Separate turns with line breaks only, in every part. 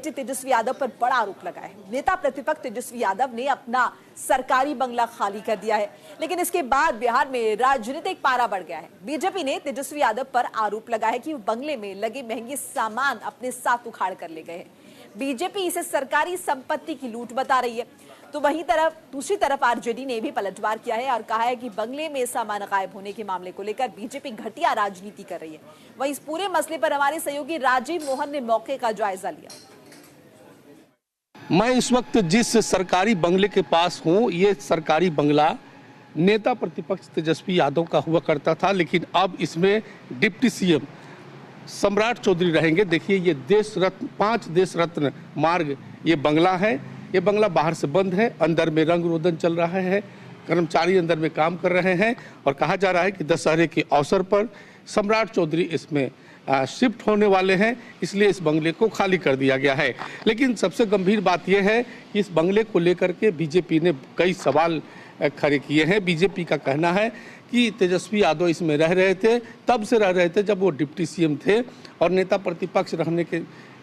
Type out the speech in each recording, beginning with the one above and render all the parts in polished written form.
बेटे तेजस्वी यादव पर बड़ा आरोप लगा है। नेता प्रतिपक्ष तेजस्वी यादव ने अपना सरकारी बंगला खाली कर दिया है, लेकिन इसके बाद बिहार में राजनीतिक पारा बढ़ गया है। बीजेपी ने तेजस्वी यादव पर आरोप लगा है कि वो बंगले में लगे महंगे सामान अपने साथ उखाड़ कर ले गए हैं। बीजेपी इसे सरकारी संपत्ति की लूट बता रही है। तो वहीं दूसरी तरफ आरजेडी ने भी पलटवार किया है और कहा है कि बंगले में सामान गायब होने के मामले को लेकर बीजेपी घटिया राजनीति कर रही है। वहीं इस पूरे मसले पर हमारे सहयोगी राजीव मोहन ने मौके का जायजा लिया।
मैं इस वक्त जिस सरकारी बंगले के पास हूं, ये सरकारी बंगला नेता प्रतिपक्ष तेजस्वी यादव का हुआ करता था, लेकिन अब इसमें डिप्टी सीएम सम्राट चौधरी रहेंगे। देखिए, ये देश रत्न 5 देश रत्न मार्ग ये बंगला है। ये बंगला बाहर से बंद है, अंदर में रंग रोदन चल रहा है, कर्मचारी अंदर में काम कर रहे हैं और कहा जा रहा है कि दशहरे के अवसर पर सम्राट चौधरी इसमें शिफ्ट होने वाले हैं, इसलिए इस बंगले को खाली कर दिया गया है। लेकिन सबसे गंभीर बात यह है कि इस बंगले को लेकर के बीजेपी ने कई सवाल खड़े किए हैं। बीजेपी का कहना है कि तेजस्वी यादव इसमें रह रहे थे, तब से रह रहे थे जब वो डिप्टी सीएम थे और नेता प्रतिपक्ष रहने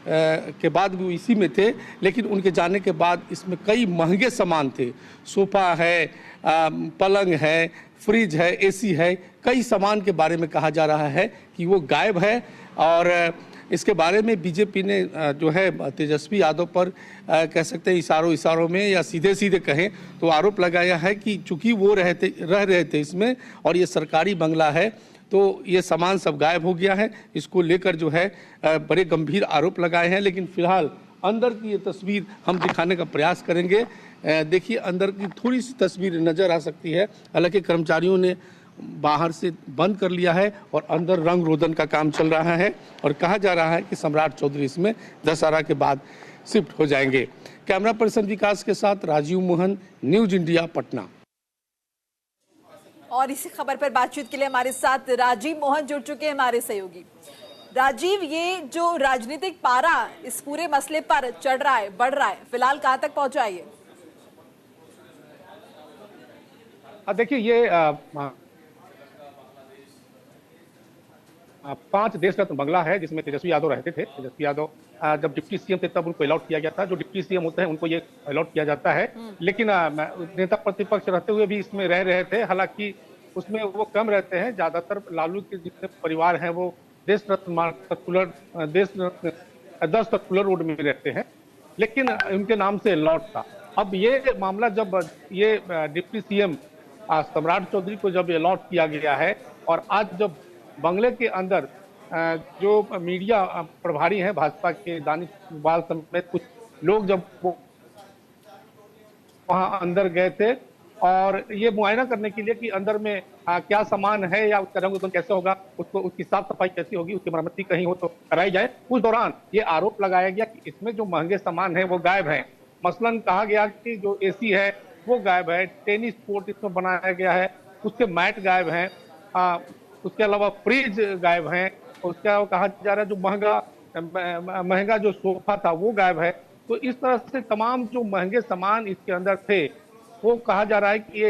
के बाद भी वो इसी में थे, लेकिन उनके जाने के बाद इसमें कई महंगे सामान थे। सोफा है, पलंग है, फ्रिज है, एसी है, कई सामान के बारे में कहा जा रहा है कि वो गायब है। और इसके बारे में बीजेपी ने जो है तेजस्वी यादव पर कह सकते हैं इशारों में या सीधे सीधे कहें तो आरोप लगाया है कि चूंकि वो रह रहे थे इसमें और ये सरकारी बंगला है, तो ये सामान सब गायब हो गया है। इसको लेकर जो है बड़े गंभीर आरोप लगाए हैं। लेकिन फिलहाल अंदर की ये तस्वीर हम दिखाने का प्रयास करेंगे। देखिए, अंदर की थोड़ी सी तस्वीर नज़र आ सकती है। हालांकि कर्मचारियों ने बाहर से बंद कर लिया है और अंदर रंग रोदन का काम चल रहा है और कहा जा रहा है कि सम्राट चौधरी इसमें दशहरा के बाद शिफ्ट हो जाएंगे। कैमरा पर्सन विकास के साथ राजीव मोहन, न्यूज इंडिया, पटना।
और इसी खबर पर बातचीत के लिए हमारे साथ राजीव मोहन जुड़ चुके हैं, हमारे सहयोगी। राजीव, ये जो राजनीतिक पारा इस पूरे मसले पर चढ़ रहा है, बढ़ रहा है, फिलहाल कहां तक पहुंचा है ये?
देखिए, ये 5 देश रत्न बंगला है जिसमें तेजस्वी यादव रहते थे। तेजस्वी यादव जब डिप्टी सीएम थे तब उनको अलॉट किया गया था। जो डिप्टी सीएम होते हैं उनको ये अलॉट किया जाता है। लेकिन नेता प्रतिपक्ष रहते हुए भी इसमें रह रहे थे। हालांकि उसमें वो कम रहते हैं, ज्यादातर लालू के जितने परिवार हैं वो देश रत्न मार्ग सर्कुलर 10 सर्कुलर रोड में रहते हैं, लेकिन उनके नाम से अलॉट था। अब ये मामला जब ये डिप्टी सीएम सम्राट चौधरी को जब अलॉट किया गया है और आज जब बंगले के अंदर जो मीडिया प्रभारी हैं भाजपा के दानिश इकबाल समेत कुछ लोग जब वो वहां अंदर गए थे और ये मुआयना करने के लिए कि अंदर में क्या सामान है या उसका रंग कैसे होगा, उसकी साफ सफाई कैसी होगी, उसकी मरम्मती कहीं हो तो कराई जाए, उस दौरान ये आरोप लगाया गया कि इसमें जो महंगे सामान है वो गायब है। मसलन कहा गया कि जो एसी है वो गायब है, टेनिस कोर्ट इसमें बनाया गया है, उसके मैट गायब हैं, उसके अलावा फ्रिज गायब हैं, उसके अलावा कहा जा रहा है जो महंगा जो सोफा था वो गायब है। तो इस तरह से तमाम जो महंगे सामान इसके अंदर थे वो कहा जा रहा है कि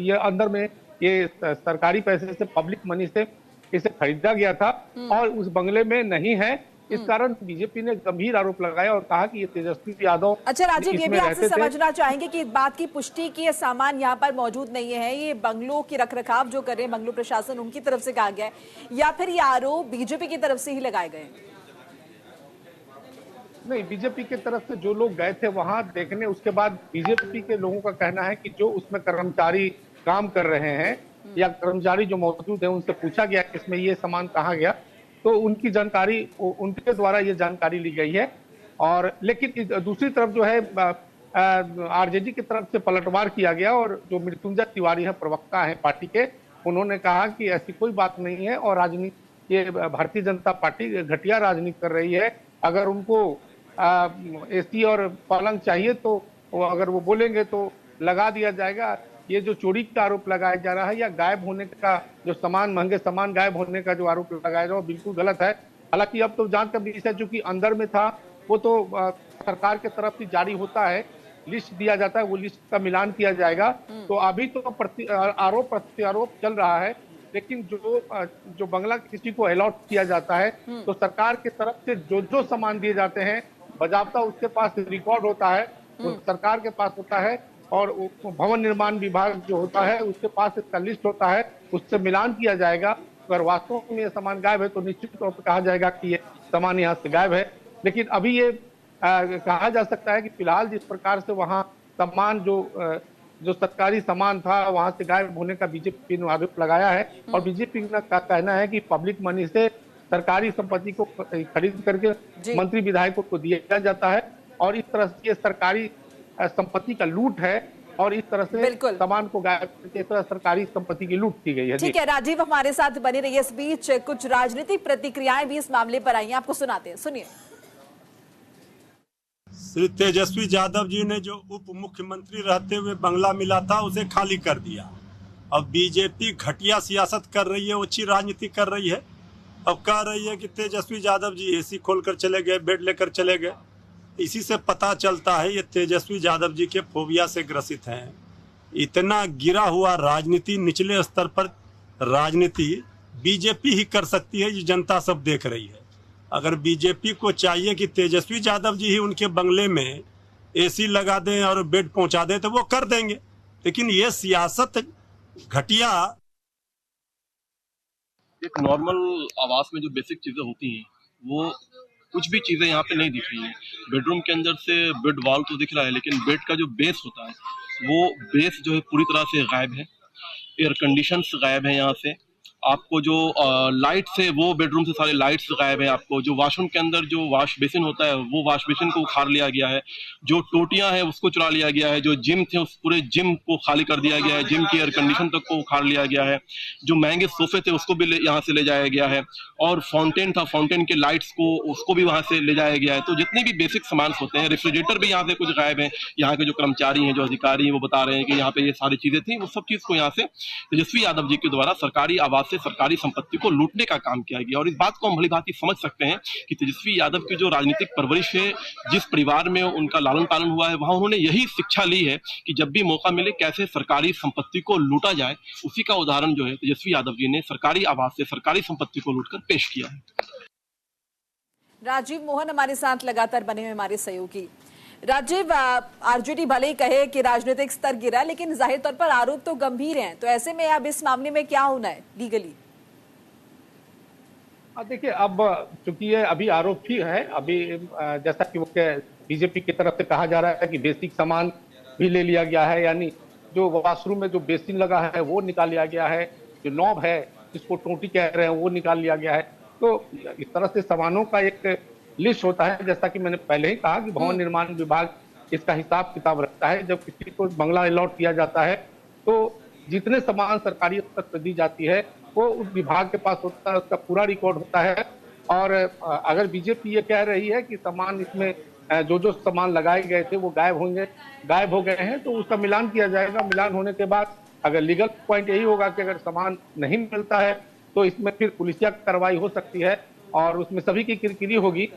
ये अंदर में ये सरकारी पैसे से, पब्लिक मनी से इसे खरीदा गया था और उस बंगले में नहीं है। इस कारण बीजेपी ने गंभीर आरोप लगाया और कहा कि ये तेजस्वी यादव।
अच्छा राजीव, ये भी आपसे समझना चाहेंगे कि इस बात की पुष्टि की ये सामान यहाँ पर मौजूद नहीं है, ये बंगलों की रखरखाव जो कर रहे हैं बंगलो प्रशासन उनकी तरफ से कहा गया है या फिर ये आरोप बीजेपी की तरफ से ही लगाए गए?
नहीं, बीजेपी की तरफ से जो लोग गए थे वहां देखने, उसके बाद बीजेपी के लोगों का कहना है कि जो उसमें कर्मचारी काम कर रहे हैं या कर्मचारी जो मौजूद है उनसे पूछा गया कि इसमें ये सामान कहाँ गया, तो उनकी जानकारी, उनके द्वारा ये जानकारी ली गई है। और लेकिन दूसरी तरफ जो है आरजेडी की तरफ से पलटवार किया गया और जो मृत्युंजय तिवारी है, प्रवक्ता है पार्टी के, उन्होंने कहा कि ऐसी कोई बात नहीं है और राजनीति, ये भारतीय जनता पार्टी घटिया राजनीति कर रही है। अगर उनको एसी और पलंग चाहिए तो अगर वो बोलेंगे तो लगा दिया जाएगा। ये जो चोरी का आरोप लगाया जा रहा है या गायब होने का जो सामान, महंगे सामान गायब होने का जो आरोप लगाया जा रहा है बिल्कुल गलत है। हालांकि अब तो जांच का विषय चूंकि अंदर में था, वो तो सरकार की तरफ से जारी होता है, लिस्ट दिया जाता है, वो लिस्ट का मिलान किया जाएगा। तो अभी तो आरोप प्रत्यारोप चल रहा है, लेकिन जो बंगला किसी को अलॉट किया जाता है तो सरकार की तरफ से जो सामान दिए जाते हैं बजाबता उसके पास रिकॉर्ड होता है, वो सरकार के पास होता है, और भवन निर्माण विभाग जो होता है उसके पास इसका लिस्ट होता है, उससे मिलान किया जाएगा। अगर वास्तव में ये सामान गायब है तो निश्चित तौर पर कहा जाएगा कि ये सामान यहाँ से गायब है। लेकिन अभी ये कहा जा सकता है कि फिलहाल जिस प्रकार से वहाँ सामान जो सरकारी सामान था वहां से गायब होने का बीजेपी ने आरोप लगाया है, और बीजेपी का कहना है कि पब्लिक मनी से सरकारी संपत्ति को खरीद करके मंत्री विधायकों को दिया जाता है, और इस तरह से ये सरकारी संपत्ति का लूट है, और इस तरह से सामान को गायब करके इस तरह सरकारी संपत्ति की लूट की गई है।
ठीक है राजीव, हमारे साथ बने रहिए। इस बीच कुछ राजनीतिक प्रतिक्रियाएं भी इस मामले पर आई हैं, आपको सुनाते हैं, सुनिए।
श्री तेजस्वी यादव जी ने जो उप मुख्यमंत्री रहते हुए बंगला मिला था उसे खाली कर दिया। अब बीजेपी घटिया सियासत कर रही है, अच्छी राजनीति कर रही है। अब कह रही है कि तेजस्वी यादव जी एसी खोलकर चले गए, बेड लेकर चले गए। इसी से पता चलता है ये तेजस्वी यादव जी के फोबिया से ग्रसित हैं। इतना गिरा हुआ राजनीति, निचले स्तर पर राजनीति बीजेपी ही कर सकती है, ये जनता सब देख रही है। अगर बीजेपी को चाहिए कि तेजस्वी यादव जी ही उनके बंगले में एसी लगा दें और बेड पहुंचा दें तो वो कर देंगे, लेकिन ये सियासत घटिया।
एक नॉर्मल आवास में जो बेसिक चीजें होती हैं वो कुछ भी चीजें यहाँ पे नहीं दिख रही हैं। बेडरूम के अंदर से बेड वॉल तो दिख रहा है, लेकिन बेड का जो बेस होता है वो बेस जो है पूरी तरह से गायब है। एयर कंडीशंस गायब है यहाँ से। आपको जो लाइट्स है वो बेडरूम से सारे लाइट्स गायब है। आपको जो वॉशरूम के अंदर जो वॉश बेसिन होता है वो वॉश बेसिन को उखाड़ लिया गया है। जो टोटियां हैं उसको चुरा लिया गया है। जो जिम थे उस पूरे जिम को खाली कर दिया गया है। जिम की एयर कंडीशन तक को उखाड़ लिया गया है। जो महंगे सोफे थे उसको भी यहाँ से ले जाया गया है, और फाउंटेन था, फाउंटेन के लाइट्स को उसको भी वहां से ले जाया गया है। तो जितने भी बेसिक सामान होते हैं, रेफ्रिजरेटर भी यहाँ से कुछ गायब है। यहाँ के जो कर्मचारी हैं, जो अधिकारी हैं, वो बता रहे हैं कि यहाँ पे ये सारी चीजें थी, वो सब चीज को यहाँ से तेजस्वी यादव जी के द्वारा सरकारी आवास से सरकारी संपत्ति को लूटने का काम किया गया। और इस बात को हम भली भांति समझ सकते हैं कि तेजस्वी यादव की जो राजनीतिक परवरिश है, जिस परिवार में उनका लालन पालन हुआ है, वहां उन्होंने यही शिक्षा ली है कि जब भी मौका मिले कैसे सरकारी संपत्ति को लूटा जाए। उसी का उदाहरण जो है तेजस्वी यादव जी ने सरकारी आवास से सरकारी संपत्ति को लूटकर पेश किया है।
राजीव मोहन हमारे साथ लगातार बने हुए हमारे सहयोगी। राजीव, आरजेडी भले ही कहे कि राजनीतिक स्तर गिरा, लेकिन जाहिर तौर पर आरोप तो गंभीर हैं, तो ऐसे में अब इस मामले में क्या होना है लीगली?
देखिए, अब चूंकि ये अभी आरोप ही है, अभी जैसा कि वो बीजेपी की तरफ से कहा जा रहा है कि बेसिक सामान भी ले लिया गया है, यानी जो वॉशरूम में जो बेसिन लगा है वो निकाल लिया गया है, जो नॉब है जिसको टोटी कह रहे हैं वो निकाल लिया गया है। तो इस तरह से सामानों का एक लिस्ट होता है, जैसा कि मैंने पहले ही कहा कि भवन निर्माण विभाग इसका हिसाब किताब रखता है। जब किसी को बंगला अलॉट किया जाता है तो जितने सामान सरकारी स्तर पर दी जाती है वो उस विभाग के पास होता है, उसका पूरा रिकॉर्ड होता है। और अगर बीजेपी ये कह रही है कि सामान इसमें जो सामान लगाए गए थे वो गायब हो गए हैं, तो उसका मिलान किया जाएगा। मिलान होने के बाद अगर लीगल पॉइंट यही होगा कि अगर सामान नहीं मिलता है तो इसमें फिर पुलिसिया कार्रवाई हो सकती है और उसमें सभी की किरकिरी होगी।